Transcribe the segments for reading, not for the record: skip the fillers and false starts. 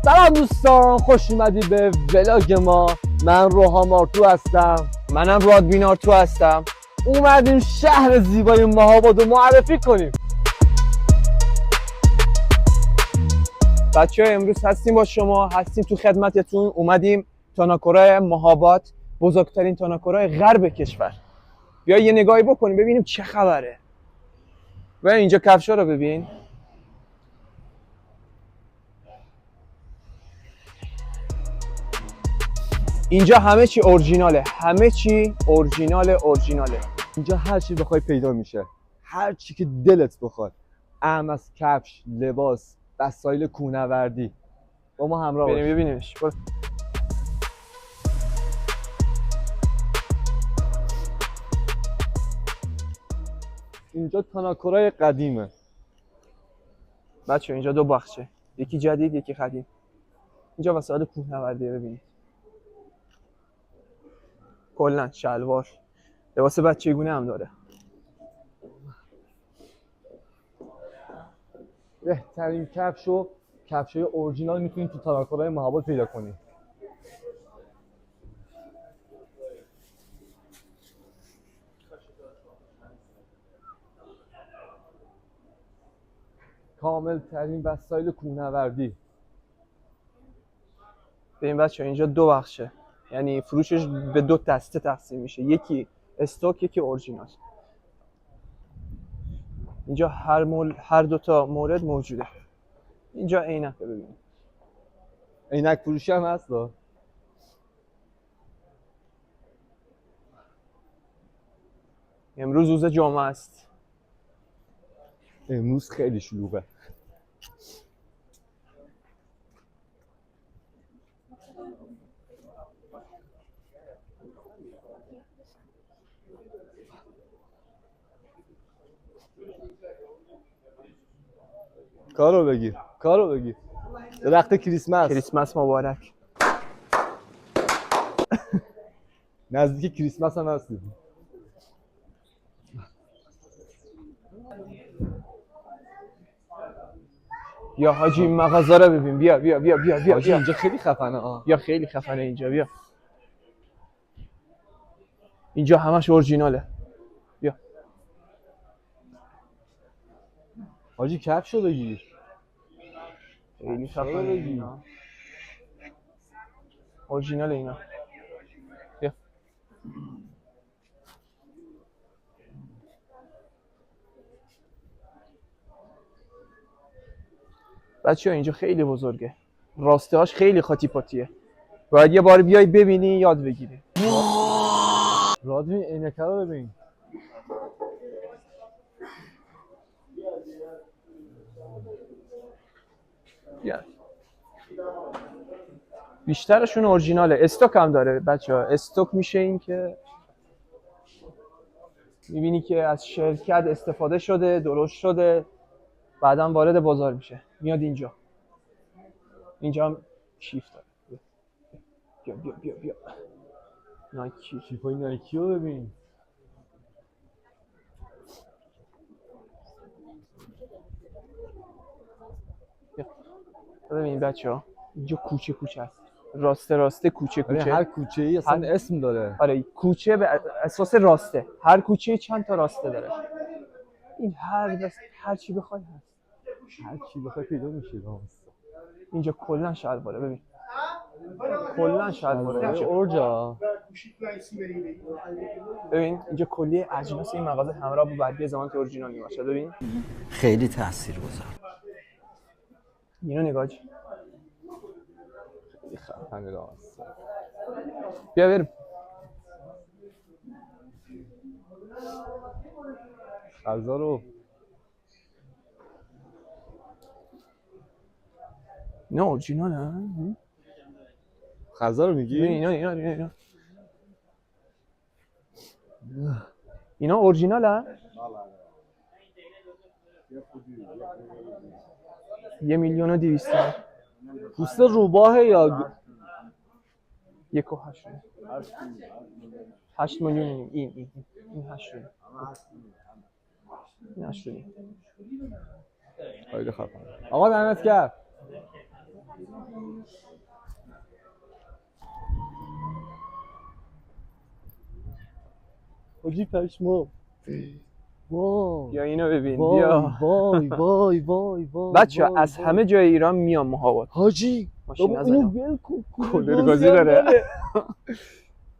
سلام دوستان، خوش اومدی به ولاگ ما. من روحان آرتو هستم. منم رادبین آرتو هستم. اومدیم شهر زیبای مهاباد رو معرفی کنیم. بچه‌ها امروز هستیم با شما، هستیم تو خدمتتون. اومدیم تاناکورای مهاباد، بزرگترین تاناکورای غرب کشور. بیا یه نگاهی بکنیم ببینیم چه خبره. و اینجا کفشا رو ببین. اینجا همه چی اورجیناله، همه چی اورجیناله. اینجا هر چی بخوای پیدا میشه، هر چی که دلت بخواد. اهم از کفش، لباس، وسایل کوهنوردی. با ما همراه باش. بریم ببینیمش. اینجا تاناکورای قدیمه. بچه اینجا دو بخشه، یکی جدید یکی قدیم. اینجا وسایل کوهنوردی ببینید. کلا شلوار، لباس بچگونه هم داره. بهترین کفشای اورجینال میتونید تو تاناکورای مهاباد پیدا کنید. کامل ترین وسایل کوهنوردی. ببین بچه اینجا دو بخشه، یعنی فروشش به دو دسته تقسیم میشه، یکی استوک یکی اورجینال. اینجا هر دو تا مورد موجوده. اینجا عینک ببینید، عینک فروشی هم هست. امروز روز جمعه است. امروز خیلی شلوغه. کارو بگیر درخت کریسمس مبارک. نزدیک کریسمس هم هستیم. یا حاجی این مغازه رو ببین. بیا حاجی اینجا خیلی خفنه. یا خیلی خفنه اینجا. بیا اینجا همش اورجیناله. بیا حاجی کفشو بگیر. خیلی خفنه اینا، اورجینال اینا. بیا بچه ها اینجا خیلی بزرگه، راسته هاش خیلی خاطی پاتیه. باید یه بار بیای ببینی یاد بگیری. رادوین عینکه رو ببین. بیا بیشترشون اورجیناله. استوک هم داره بچه ها. استوک میشه این که میبینی که از شرکت استفاده شده، درست شده، بعدا وارد بازار میشه، میاد اینجا. اینجا هم شیفت داره. بیا نایکی. شیفای نایکی رو ببین. ببین بچه ها اینجا کوچه هست، راسته کوچه. هر کوچه ای اصلا اسم داره. آره کوچه به اساس راسته، هر کوچه چند تا راسته داره. این هر چی بخوای هست، هر چی بخوای پیدا میشه. اینجا کلا شلواره. ببین کلا شلواره اورجا. ببین اینجا کلیه اجناس این مغازه همراه با برگه ضمانت اورجینال میباشه. ببین خیلی تاثیرگذار. اینو نگاه کن. خیلی خفنه راست. بیا بریم. غذا رو نه اورجینال ها. غذا رو میگی؟ اینا اورجینال ها. 1,200,000. پوست روباه یا 1.8 8 میلیون. این 8 میلیون. این 8 میلیون. خیلی خفنه. آقا دمت گرم. حاجی پشمام. وای بیا اینو ببین وای بیا وای وای وای وای بچه وای، از وای. همه جای ایران میام مهاباد حاجی ماشین بابا نزنیم. اینو ول کن، کولر گازی داره.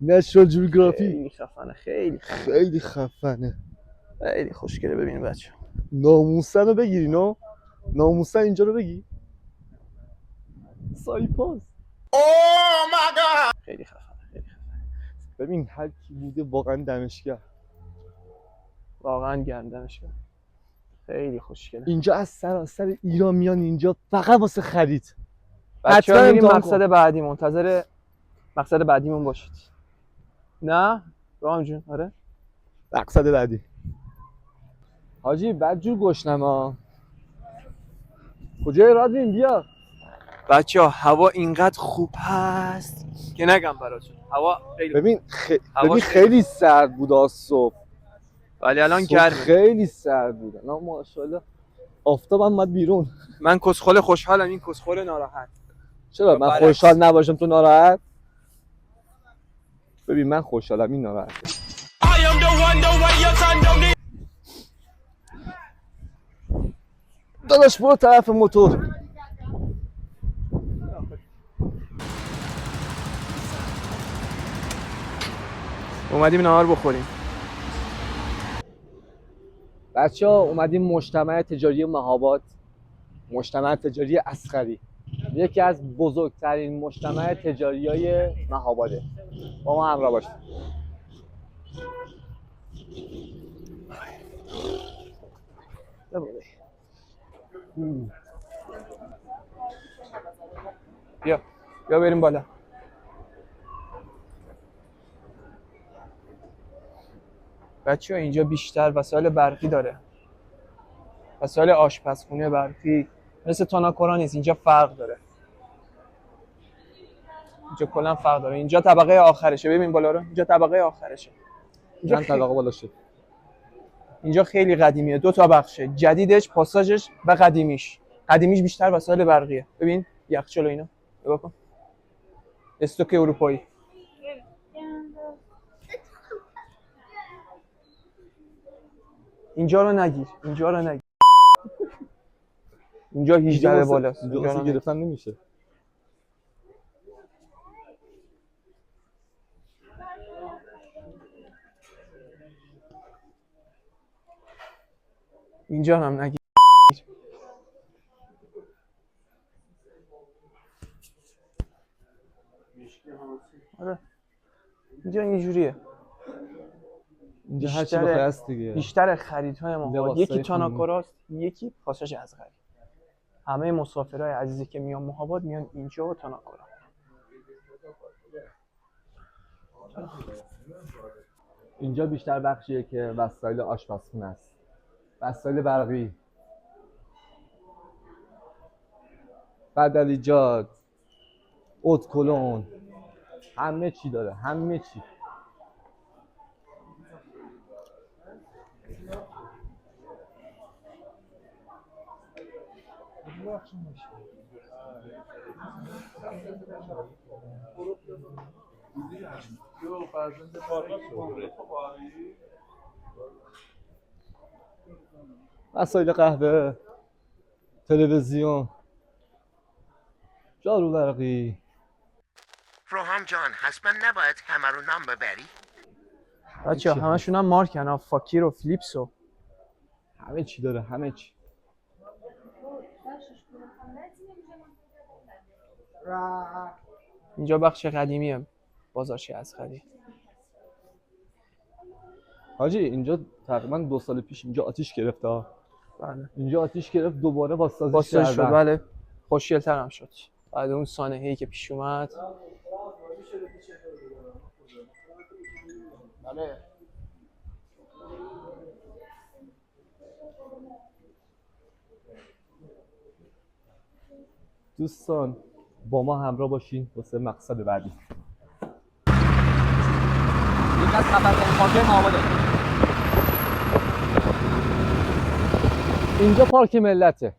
نشنال جیوگرافی خیلی خفنه خیلی خیلی خفنه. خیلی خوشگله. ببین بچه ناموسن رو بگیر اینا، ناموسن اینجا رو بگی سایپاس. خیلی خفنه خیلی خفنه. ببین هر کی بوده واقعا دمش گرم. واقعا گردنش کرد. خیلی خوشگله. اینجا از سراسر ایران میان اینجا فقط واسه خرید. بچه‌ها حتما میریم امتحان مقصد بعدی، منتظر مقصد بعدیمون باشید. نه رام جون؟ آره مقصد بعدی. حاجی بدجور گشنم ها. کجای رادیم بیا. بچه‌ها هوا اینقدر خوب هست که نگم براتون. هوا خیلی ببین هواش ببین خیلی سرد بود از صبح، ولی الان صبح گرمه. خیلی سرد بود. نه ماشاءالله آفتاب هم اومد بیرون. من کسخل خوشحالم، این کسخل ناراحت. چرا من برعکس. خوشحال نباشم تو ناراحت؟ ببین من خوشحالم این ناراحته. داداش برو طرف موتور. اومدیم نهار بخوریم. بچه‌ها اومدیم مجتمع تجاری مهاباد، مجتمع تجاری اصغری، یکی از بزرگترین مجتمع تجاری‌های مهاباده. با ما همراه باشید. بیا بیا بریم بالا. بچه‌ها اینجا بیشتر وسایل برقی داره، وسایل آشپزخونه برقی. مثل تاناکورا نیست، اینجا فرق داره. اینجا کلا فرق داره. اینجا طبقه آخرشه. ببین بالا رو، اینجا طبقه آخرشه. اینجا چند طبقه بالا شد. اینجا خیلی قدیمیه، دو تا بخشه، جدیدش، پاساژش و قدیمیش. قدیمیش بیشتر وسایل برقیه. ببین یخچال و اینا نگاه کن، استوک اروپایی. اینجا رو نگیر، اینجا رو نگیر. اینجا 18 بالاست. اینجا واسه گرفتن نمیشه. اینجا هم نگیر. آره اینجا اینجوریه. اینجا هر چی بخوای هست دیگه. بیشتر خریدهای ما یکی تاناکوراست، یکی پاساژ اصغری. همه مسافرای عزیزی که میان مهاباد میان اینجا و تاناکورا. اینجا بیشتر بخشیه که وسایل آشپزخونه است، وسایل برقی، بدلیجات، اتکلون، همه چی داره، همه چی. وسایل قهوه، تلویزیون، جارو برقی. روحام جان حتما نباید همه رو نام ببری. بچه همشون هم مارکن ها، فاکیر و فلیپس و همه چی داره، همه چی. اینجا بخش قدیمیه، بازارچه اصغری. حاجی اینجا تقریبا 2 سال پیش اینجا آتیش گرفت ها. بله اینجا آتیش گرفت، دوباره بازسازی شد. کردن. بله خوشگل‌تر هم شد بعد اون سانحه‌ای که پیش اومد. بله دوستان با ما همراه باشین واسه مقصد بعدی. این از خطرناک‌ترین پارک مهاباده. اینجا پارک ملته،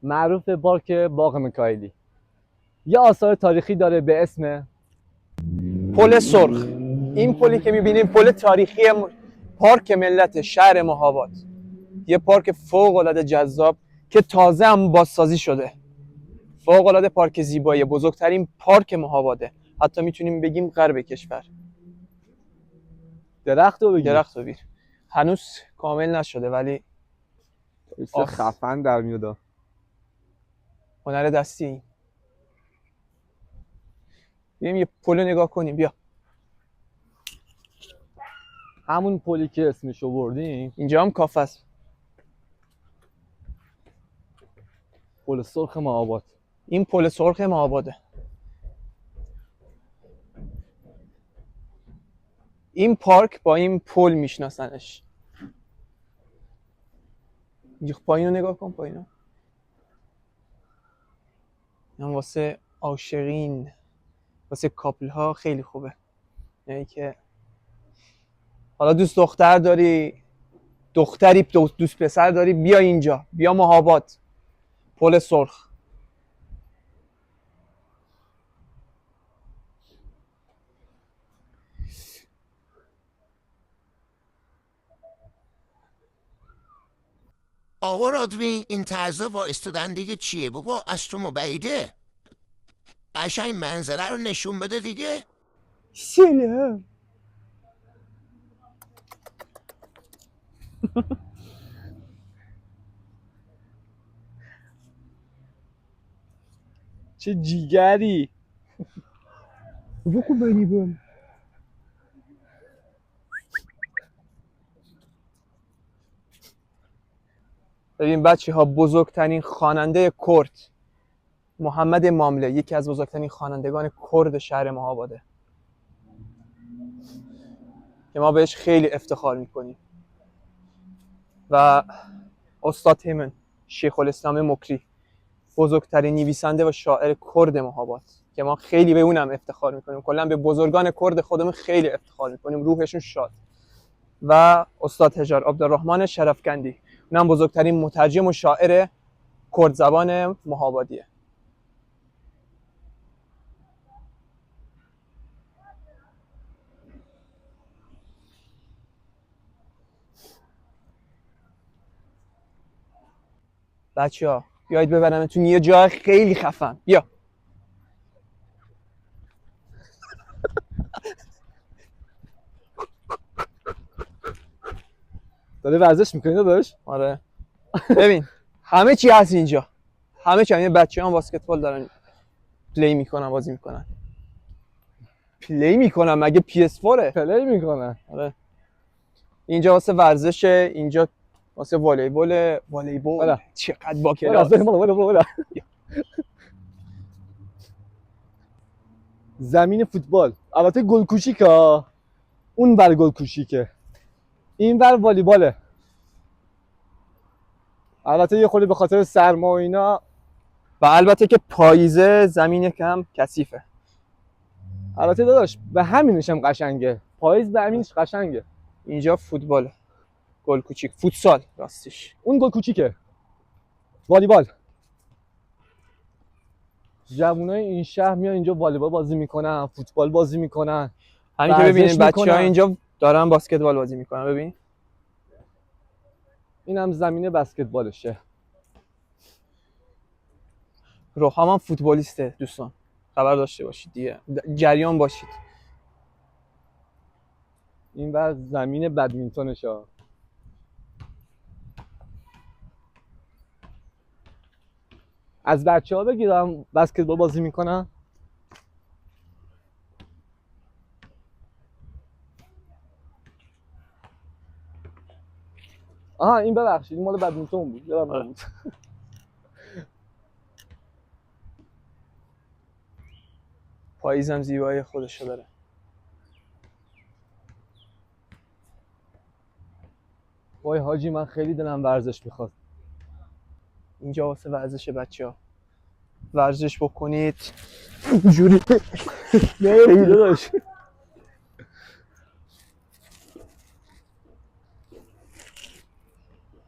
معروف پارک باغ میکائیلی. یه آثار تاریخی داره به اسم پل سرخ. این پلی که میبینیم پل تاریخی پارک ملت شهر مهاباد، یه پارک فوق العاده جذاب که تازه هم بازسازی شده. فوق العاده پارک زیبایی، بزرگترین پارک مهاباده، حتی میتونیم بگیم غرب کشور. درخت رو بگیر. درخت رو بیر. هنوز کامل نشده ولی خفن در میاد. هنر دستی این. بیایم یه پل نگاه کنیم. بیا همون پلی که اسمشو بردیم، اینجا هم کافه است. پل سرخ مهاباد. این پل سرخ مهاباده. این پارک با این پل میشناسنش. اینجا پایین رو نگاه کن. پایین این واسه عاشقین، واسه کاپل ها خیلی خوبه. یعنی که حالا دوست دختر داری، دختری دوست پسر داری، بیا اینجا، بیا مهاباد، پل سرخ. آقا رادوی این طرزا وایستادن دیگه چیه بابا؟ از تو بعیده. قشنگ منظره رو نشون بده دیگه. سلام. چه جیگری. بکن بینی بون. ببین بچه ها، بزرگترین خواننده کرد محمد مامله، یکی از بزرگترین خوانندگان کرد شهر مهاباده که ما بهش خیلی افتخار میکنیم. و استاد همن شیخ الاسلام مکری، بزرگترین نویسنده و شاعر کرد مهاباد که ما خیلی به اونم افتخار میکنیم. کلا به بزرگان کرد خودمون خیلی افتخار میکنیم، روحشون شاد. و استاد هجار عبدالرحمن شرفکندی، اونم بزرگترین مترجم و شاعر کرد زبان مهابادیه. بچه‌ها بیایید ببرمتون یه جای خیلی خفن. بیا. داره ورزش میکنی داداش؟ آره. ببین همه چی هست اینجا. همه چی. این بچه‌ها بسکتبال دارن پلی میکنن، بازی میکنن. پلی میکنن مگه PS4؟ پلی میکنن. آره. اینجا واسه ورزشه، اینجا واسه والیبال. والیبال چقدر با کلاس. زمین فوتبال. البته گل کوچیکه، اون بر گل کوچیکه، این بر والیباله. البته یه خورده به خاطر سرما و اینا، و البته که پاییزه زمین کم کثیفه. البته داداش به همینش هم قشنگه، پاییز به همینش قشنگه. اینجا فوتباله، گل کوچیک، فوتسال راستش. اون گل کوچیکه، والیبال. جوونای این شهر میان اینجا والیبال بازی میکنن، فوتبال بازی میکنن. همین که ببینید بچه‌ها اینجا دارن بسکتبال بازی میکنن. ببین اینم زمین بسکتبالشه. روحام هم فوتبالیسته دوستان، خبر داشته باشید دیگه، جریان باشید. این بر زمین بدمینتونشه. از بچه‌ها بگیرم بسکتبال بازی میکنن. آها این ببخشید این مال بدمینتون بود، یادم نبود. پاییزم زیبایی خودشو داره. وای حاجی من خیلی دلم ورزش میخواد. اینجا واسه ورزش بچه‌ها، ورزش بکنید اینجوری. نه داداش.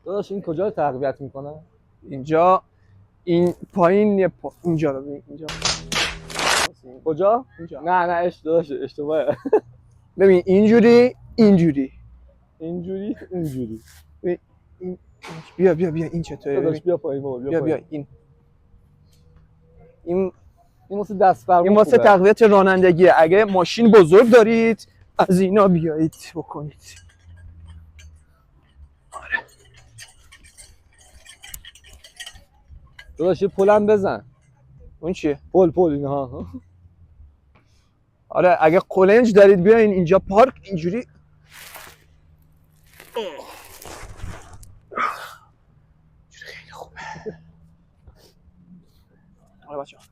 داداش این کجا رو تقویت میکنه؟ اینجا این پایین اینجا رو ببین اینجا کجا؟ اینجا نه اشتباهه. ببین اینجوری اینجوری اینجوری اونجوری. بیا این چطوره داداش بیا پایین بابا بیا این این واسه دست فرمون این واسه خوبه. تقویت رانندگیه. اگه ماشین بزرگ دارید از اینا بیایید بکنید. داداش یه پلم بزن. اون چیه؟ پل اینها. آره اگه قلنج دارید بیاین اینجا پارک اینجوری. خیلی خوبه. آره بچه‌ها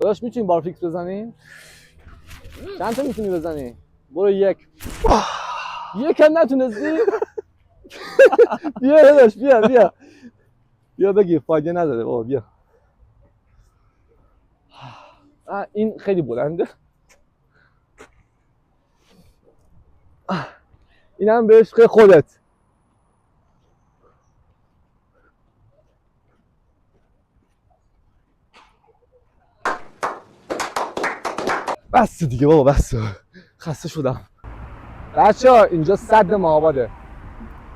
داداش میتونی بارفیکس بزنی؟ چند تا میتونی بزنی؟ برو یک هم نتونستی؟ بیا داداش بیا بگیر فایده نداره بابا بیا. این خیلی بلنده. اینم به عشق خودت. بس دیگه بابا بس. خسته شدم. بچه‌ها اینجا سد مهاباده.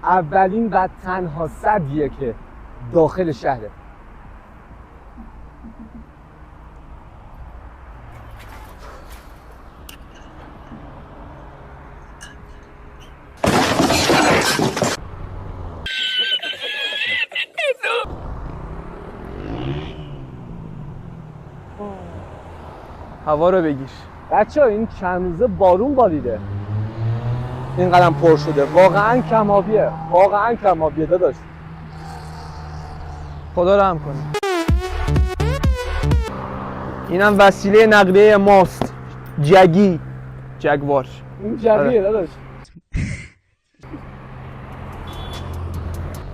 اولین و تنها سدیه که داخل شهره. هوا رو بگیر. بچه‌ها این چند روزه بارون باریده. این قدم پر شده. واقعا کمابیه داداش. خدا رحم کنه. اینم وسیله نقلیه ماست. جگوار. این جدیه داداش.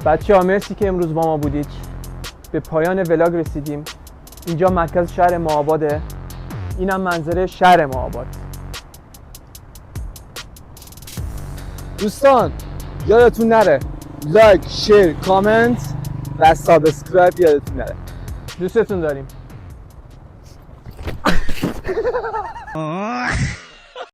بچه‌ها مرسی که امروز با ما بودید. به پایان ولاگ رسیدیم. اینجا مرکز شهر مهاباده. اینم منظره شهر مهاباد. دوستان یادتون نره لایک، شیر، کامنت و سابسکرایب یادتون نره. دوستتون داریم.